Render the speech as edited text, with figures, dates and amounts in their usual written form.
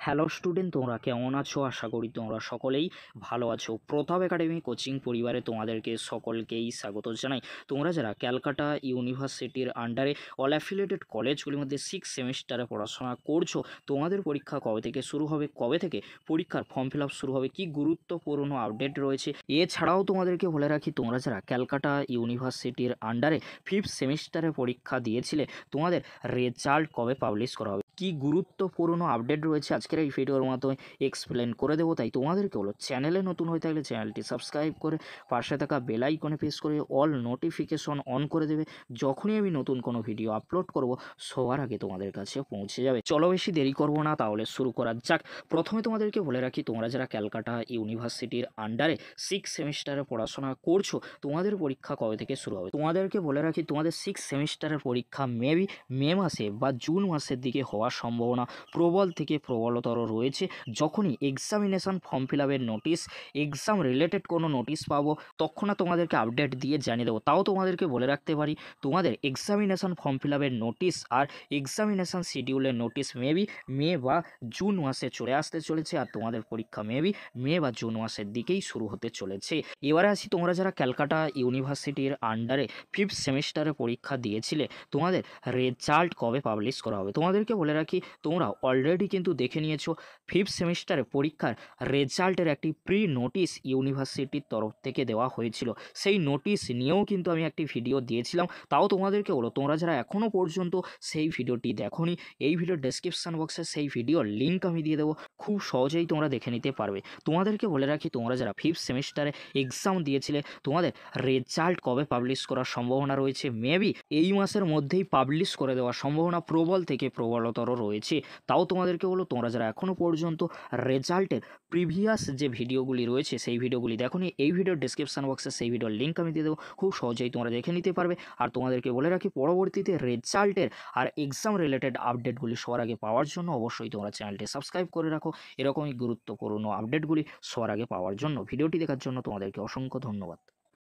Hello student, তোমরা কেমন আছো? আশা করি তোমরা সকলেই ভালো আছো। প্রতাপ একাডেমি কোচিং পরিবারে তোমাদেরকে সকলকেই স্বাগত জানাই। তোমরা যারা ক্যালকাটা ইউনিভার্সিটির আন্ডারে অল অ্যাফিলিয়েটেড কলেজগুলির মধ্যে 6 সেমিস্টারে পড়াশোনা করছো, তোমাদের পরীক্ষা কবে থেকে শুরু হবে, কবে থেকে পরীক্ষার ফর্ম ফিল আপ শুরু হবে, কি গুরুত্বপূর্ণ আপডেট রয়েছে। এছাড়াও তোমাদেরকে বলে রাখি, তোমরা যারা ক্যালকাটা ইউনিভার্সিটির আন্ডারে 5th সেমিস্টারে পরীক্ষা দিয়েছিলে, তোমাদের রেজাল্ট কবে পাবলিশ করা হবে, কি গুরুত্বপূর্ণ আপডেট রয়েছে আজকের এই ভিডিওর মাধ্যমে এক্সপ্লেন করে দেবো। তাই তোমাদেরকে হলো চ্যানেলে নতুন হয়ে থাকলে চ্যানেলটি সাবস্ক্রাইব করে পাশে থাকা বেল আইকনে প্রেস করে অল নোটিফিকেশন অন করে দেবে। যখনই আমি নতুন কোনো ভিডিও আপলোড করব সবার আগে তোমাদের কাছে পৌঁছে যাবে। চলো বেশি দেরি করব না, তাহলে শুরু করা যাক। প্রথমে তোমাদেরকে বলে রাখি, তোমরা যারা ক্যালকাটা ইউনিভার্সিটির আন্ডারে 6 সেমিস্টারে পড়াশোনা করছো, তোমাদের পরীক্ষা কবে থেকে শুরু হবে। তোমাদেরকে বলে রাখি, তোমাদের 6 সেমিস্টারের পরীক্ষা মেবি মে মাসে বা জুন মাসের দিকে হওয়ার সম্ভাবনা প্রবল থেকে প্রবলতর রয়েছে। যখনই এক্সামিনেশন ফর্ম ফিল আপের নোটিশ, এক্সাম রিলেটেড কোনো নোটিশ পাবো, তখন তোমাদেরকে আপডেট দিয়ে জানিয়ে দেবো। তাও তোমাদেরকে বলে রাখতে পারি, তোমাদের এক্সামিনেশন ফর্ম ফিল আপের নোটিশ আর এক্সামিনেশন শিডিউলের নোটিশ মেবি মে বা জুন মাসে চলে আসতে চলেছে, আর তোমাদের পরীক্ষা মেবি মে বা জুন মাসের দিকেই শুরু হতে চলেছে। এবারে আসি, তোমরা যারা ক্যালকাটা ইউনিভার্সিটির আন্ডারে 5th সেমিস্টারে পরীক্ষা দিয়েছিলে, তোমাদের রেজাল্ট কবে পাবলিশ করা হবে। তোমাদেরকে বলে রাখি, তোমরা অলরেডি কিন্তু দেখে নিয়েছো 5th সেমিস্টারে পরীক্ষার রেজাল্টের একটি প্রি নোটিশ ইউনিভার্সিটির তরফ থেকে দেওয়া হয়েছিল। সেই নোটিশ নিয়েও কিন্তু আমি একটি ভিডিও দিয়েছিলাম। তাও তোমাদেরকে বলো, তোমরা যারা এখনও পর্যন্ত সেই ভিডিওটি দেখোনি, এই ভিডিওর ডেসক্রিপশান বক্সে সেই ভিডিওর লিঙ্ক আমি দিয়ে দেবো, খুব সহজেই তোমরা দেখে নিতে পারবে। তোমাদেরকে বলে রাখি, তোমরা যারা 5th সেমিস্টারে এক্সাম দিয়েছিলে, তোমাদের রেজাল্ট কবে পাবলিশ করার সম্ভাবনা রয়েছে, মেবি এই মাসের মধ্যেই পাবলিশ করে দেওয়ার সম্ভাবনা প্রবল থেকে প্রবলতর রয়েছে। তাও তোমাদেরকে বলো, তোমরা যারা এখনও পর্যন্ত রেজাল্টের প্রিভিয়াস যে ভিডিওগুলি রয়েছে সেই ভিডিওগুলি দেখোনি, এই ভিডিওর ডেসক্রিপশান বক্সে সেই ভিডিওর লিঙ্ক আমি দিয়ে দেবো, খুব সহজেই তোমরা দেখে নিতে পারবে। আর তোমাদেরকে বলে রাখি, পরবর্তীতে রেজাল্টের আর এক্সাম রিলেটেড আপডেটগুলি সবার আগে পাওয়ার জন্য অবশ্যই তোমরা চ্যানেলটি সাবস্ক্রাইব করে রাখো। এরকমই গুরুত্বপূর্ণ আপডেটগুলি সবার আগে পাওয়ার জন্য। ভিডিওটি দেখার জন্য তোমাদেরকে অসংখ্য ধন্যবাদ।